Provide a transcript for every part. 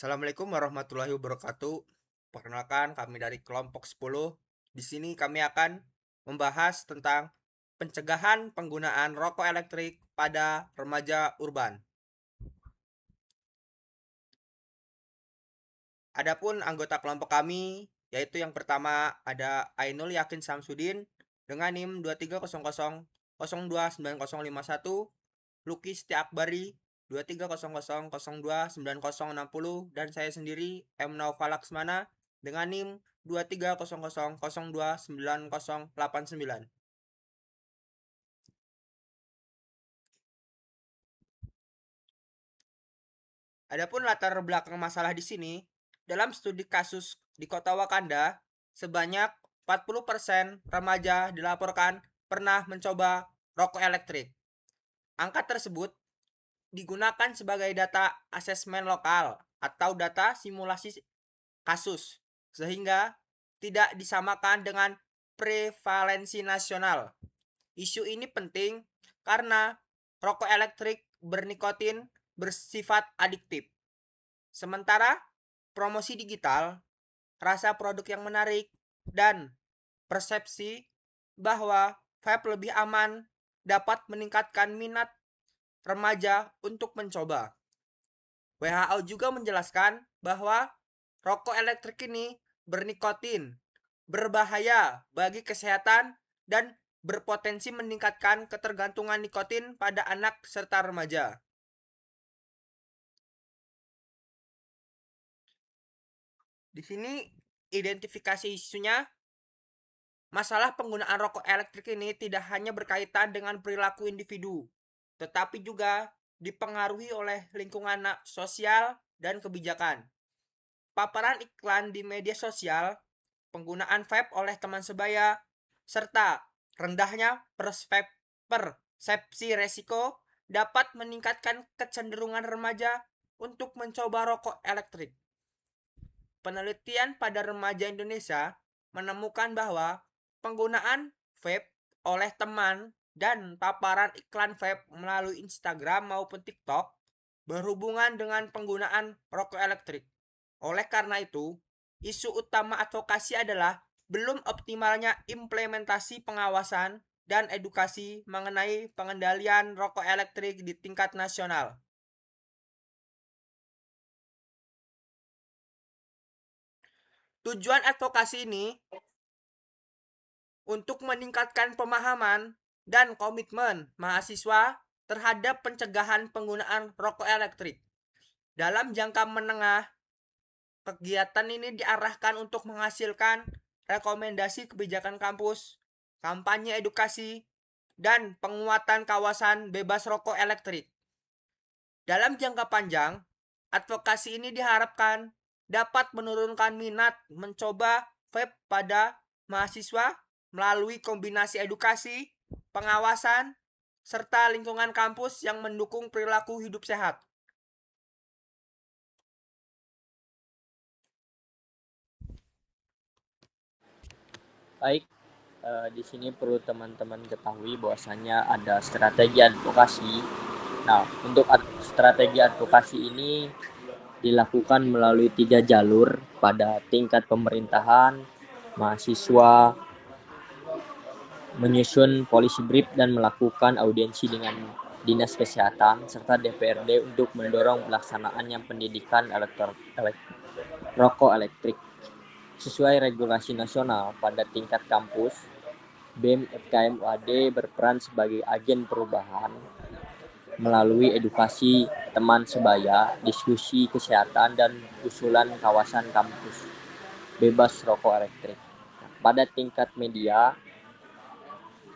Assalamualaikum warahmatullahi wabarakatuh. Perkenalkan kami dari kelompok 10. Di sini kami akan membahas tentang pencegahan penggunaan rokok elektrik pada remaja urban. Adapun anggota kelompok kami yaitu yang pertama ada Ainul Yakin Samsudin dengan NIM 2300029051, Luki Setia Akbari 2300029060, dan saya sendiri M Naufal Laksmana dengan NIM 2300029089. Adapun latar belakang masalah di sini, dalam studi kasus di Kota Wakanda, sebanyak 40% remaja dilaporkan pernah mencoba rokok elektrik. Angka tersebut digunakan sebagai data asesmen lokal atau data simulasi kasus, sehingga tidak disamakan dengan prevalensi nasional. Isu ini penting karena rokok elektrik bernikotin bersifat adiktif. Sementara promosi digital, rasa produk yang menarik, dan persepsi bahwa vape lebih aman dapat meningkatkan minat remaja untuk mencoba. WHO juga menjelaskan bahwa rokok elektrik ini bernikotin, berbahaya bagi kesehatan, dan berpotensi meningkatkan ketergantungan nikotin pada anak serta remaja. Di sini identifikasi isunya, masalah penggunaan rokok elektrik ini tidak hanya berkaitan dengan perilaku individu, tetapi juga dipengaruhi oleh lingkungan sosial dan kebijakan. Paparan iklan di media sosial, penggunaan vape oleh teman sebaya, serta rendahnya persepsi resiko dapat meningkatkan kecenderungan remaja untuk mencoba rokok elektrik. Penelitian pada remaja Indonesia menemukan bahwa penggunaan vape oleh teman dan paparan iklan vape melalui Instagram maupun TikTok berhubungan dengan penggunaan rokok elektrik. Oleh karena itu, isu utama advokasi adalah belum optimalnya implementasi pengawasan dan edukasi mengenai pengendalian rokok elektrik di tingkat nasional. Tujuan advokasi ini untuk meningkatkan pemahaman dan komitmen mahasiswa terhadap pencegahan penggunaan rokok elektrik. Dalam jangka menengah, kegiatan ini diarahkan untuk menghasilkan rekomendasi kebijakan kampus, kampanye edukasi, dan penguatan kawasan bebas rokok elektrik. Dalam jangka panjang, advokasi ini diharapkan dapat menurunkan minat mencoba vape pada mahasiswa melalui kombinasi edukasi, pengawasan, serta lingkungan kampus yang mendukung perilaku hidup sehat. Baik, di sini perlu teman-teman ketahui bahwasannya ada strategi advokasi. Nah, untuk strategi advokasi ini dilakukan melalui 3 jalur pada tingkat pemerintahan, mahasiswa, menyusun policy brief dan melakukan audiensi dengan Dinas Kesehatan serta DPRD untuk mendorong pelaksanaannya pendidikan rokok elektrik. Sesuai regulasi nasional pada tingkat kampus, BEM FKM UAD berperan sebagai agen perubahan melalui edukasi teman sebaya, diskusi kesehatan, dan usulan kawasan kampus bebas rokok elektrik. Pada tingkat media,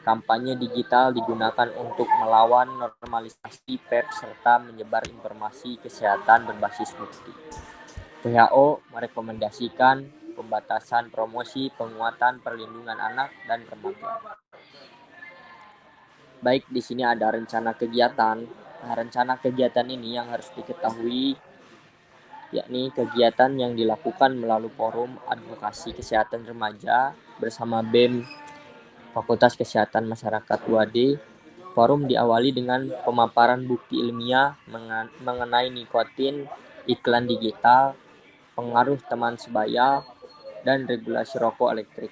kampanye digital digunakan untuk melawan normalisasi vape serta menyebar informasi kesehatan berbasis bukti. WHO merekomendasikan pembatasan promosi, penguatan perlindungan anak dan remaja. Baik, di sini ada rencana kegiatan. Nah, rencana kegiatan ini yang harus diketahui yakni kegiatan yang dilakukan melalui forum advokasi kesehatan remaja bersama BEM Fakultas Kesehatan Masyarakat UAD. Forum diawali dengan pemaparan bukti ilmiah mengenai nikotin iklan digital, pengaruh teman sebaya, dan regulasi rokok elektrik.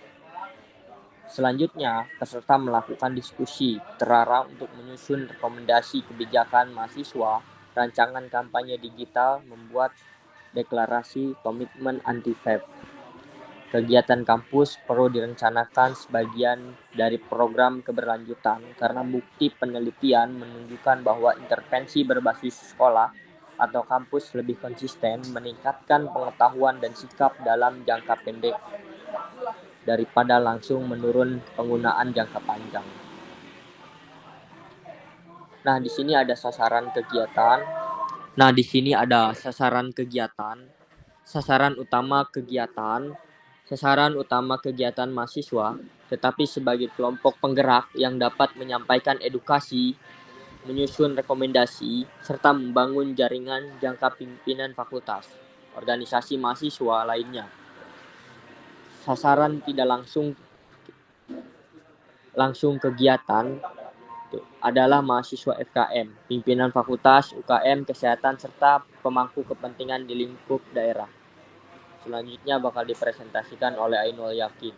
Selanjutnya, peserta melakukan diskusi terarah untuk menyusun rekomendasi kebijakan mahasiswa, rancangan kampanye digital, membuat deklarasi komitmen anti-vape. Kegiatan kampus perlu direncanakan sebagian dari program keberlanjutan karena bukti penelitian menunjukkan bahwa intervensi berbasis sekolah atau kampus lebih konsisten meningkatkan pengetahuan dan sikap dalam jangka pendek daripada langsung menurun penggunaan jangka panjang. Nah, di sini ada sasaran kegiatan. Sasaran utama kegiatan mahasiswa, tetapi sebagai kelompok penggerak yang dapat menyampaikan edukasi, menyusun rekomendasi, serta membangun jaringan jangka pimpinan fakultas, organisasi mahasiswa lainnya. Sasaran tidak langsung kegiatan adalah mahasiswa FKM, pimpinan fakultas, UKM, kesehatan, serta pemangku kepentingan di lingkup daerah. Selanjutnya bakal dipresentasikan oleh Ainul Yakin.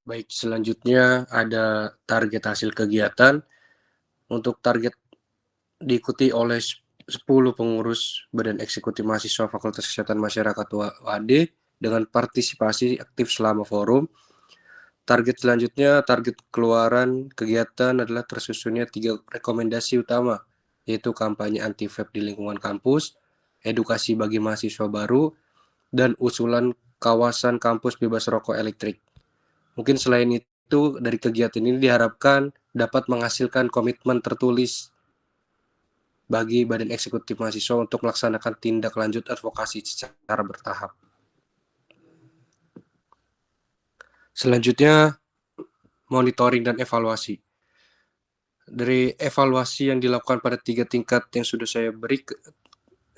Baik, selanjutnya ada target hasil kegiatan. Untuk target diikuti oleh 10 pengurus Badan Eksekutif Mahasiswa Fakultas Kesehatan Masyarakat UAD dengan partisipasi aktif selama forum. Target selanjutnya, target keluaran kegiatan adalah tersusunnya 3 rekomendasi utama, yaitu kampanye anti-vape di lingkungan kampus, edukasi bagi mahasiswa baru, dan usulan kawasan kampus bebas rokok elektrik. Mungkin selain itu, dari kegiatan ini diharapkan dapat menghasilkan komitmen tertulis bagi Badan Eksekutif Mahasiswa untuk melaksanakan tindak lanjut advokasi secara bertahap. Selanjutnya, monitoring dan evaluasi. Dari evaluasi yang dilakukan pada 3 tingkat yang sudah saya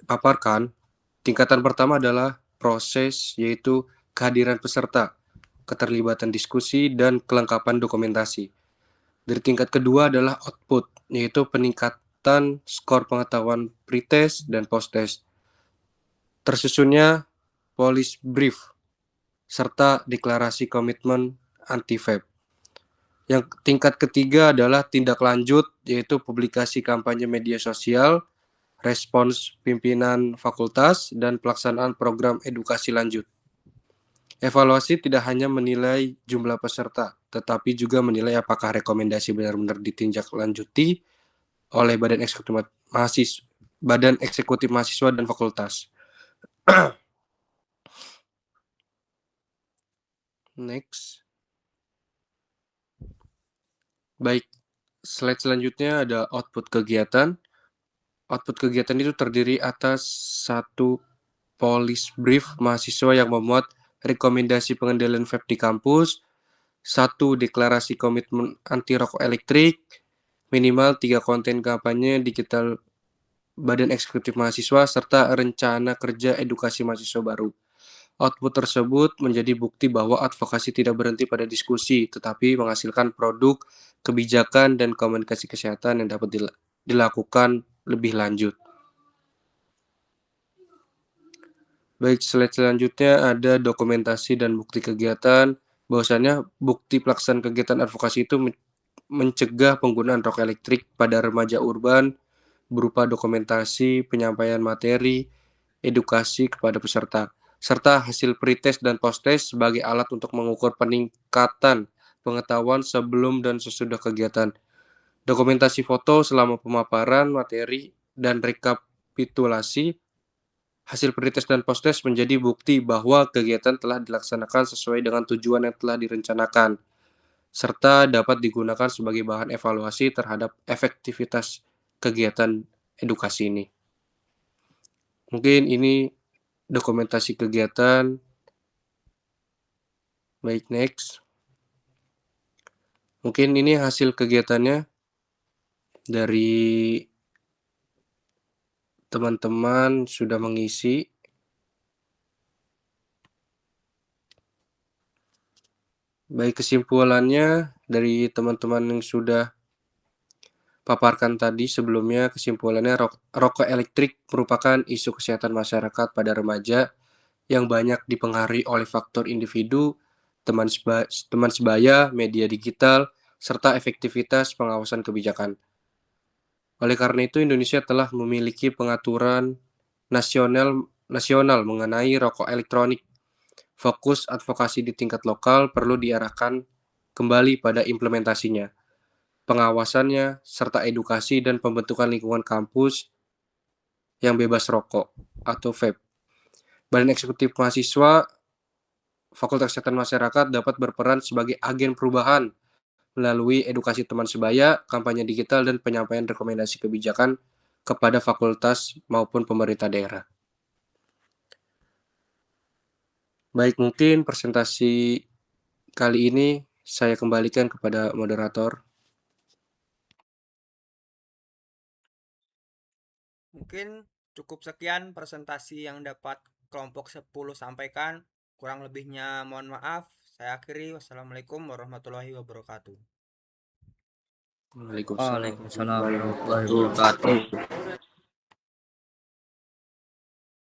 paparkan, tingkatan pertama adalah proses, yaitu kehadiran peserta, keterlibatan diskusi, dan kelengkapan dokumentasi. Dari tingkat kedua adalah output, yaitu peningkatan skor pengetahuan pretest dan posttest. Tersusunnya policy brief, serta deklarasi komitmen anti-vape. Yang tingkat ketiga adalah tindak lanjut, yaitu publikasi kampanye media sosial, respons pimpinan fakultas, dan pelaksanaan program edukasi lanjut. Evaluasi tidak hanya menilai jumlah peserta, tetapi juga menilai apakah rekomendasi benar-benar ditindaklanjuti oleh Badan Eksekutif Mahasiswa dan Fakultas. Next. Baik, slide selanjutnya ada output kegiatan. Output kegiatan itu terdiri atas 1 policy brief mahasiswa yang memuat rekomendasi pengendalian vape di kampus, 1 deklarasi komitmen anti rokok elektrik, minimal 3 konten kampanye digital Badan Eksekutif Mahasiswa, serta rencana kerja edukasi mahasiswa baru. Output tersebut menjadi bukti bahwa advokasi tidak berhenti pada diskusi, tetapi menghasilkan produk, kebijakan, dan komunikasi kesehatan yang dapat dilakukan lebih lanjut. Baik, slide selanjutnya ada dokumentasi dan bukti kegiatan. Bahwasannya bukti pelaksanaan kegiatan advokasi itu mencegah penggunaan rokok elektrik pada remaja urban berupa dokumentasi, penyampaian materi, edukasi kepada peserta, serta hasil pretest dan posttest sebagai alat untuk mengukur peningkatan pengetahuan sebelum dan sesudah kegiatan. Dokumentasi foto selama pemaparan materi dan rekapitulasi hasil pretest dan posttest menjadi bukti bahwa kegiatan telah dilaksanakan sesuai dengan tujuan yang telah direncanakan, serta dapat digunakan sebagai bahan evaluasi terhadap efektivitas kegiatan edukasi ini. Mungkin ini dokumentasi kegiatan. Baik, next. Mungkin ini hasil kegiatannya dari teman-teman sudah mengisi. Baik, kesimpulannya dari teman-teman yang sudah paparkan tadi sebelumnya, kesimpulannya rokok elektrik merupakan isu kesehatan masyarakat pada remaja yang banyak dipengaruhi oleh faktor individu, teman sebaya, media digital, serta efektivitas pengawasan kebijakan. Oleh karena itu, Indonesia telah memiliki pengaturan nasional mengenai rokok elektronik. Fokus advokasi di tingkat lokal perlu diarahkan kembali pada implementasinya, pengawasannya, serta edukasi dan pembentukan lingkungan kampus yang bebas rokok atau vape. Badan Eksekutif Mahasiswa Fakultas Kesehatan Masyarakat dapat berperan sebagai agen perubahan melalui edukasi teman sebaya, kampanye digital, dan penyampaian rekomendasi kebijakan kepada fakultas maupun pemerintah daerah. Baik, mungkin presentasi kali ini saya kembalikan kepada moderator. Mungkin cukup sekian presentasi yang dapat kelompok 10 sampaikan. Kurang lebihnya mohon maaf. Saya akhiri. Wassalamualaikum warahmatullahi wabarakatuh. Waalaikumsalam warahmatullahi wabarakatuh.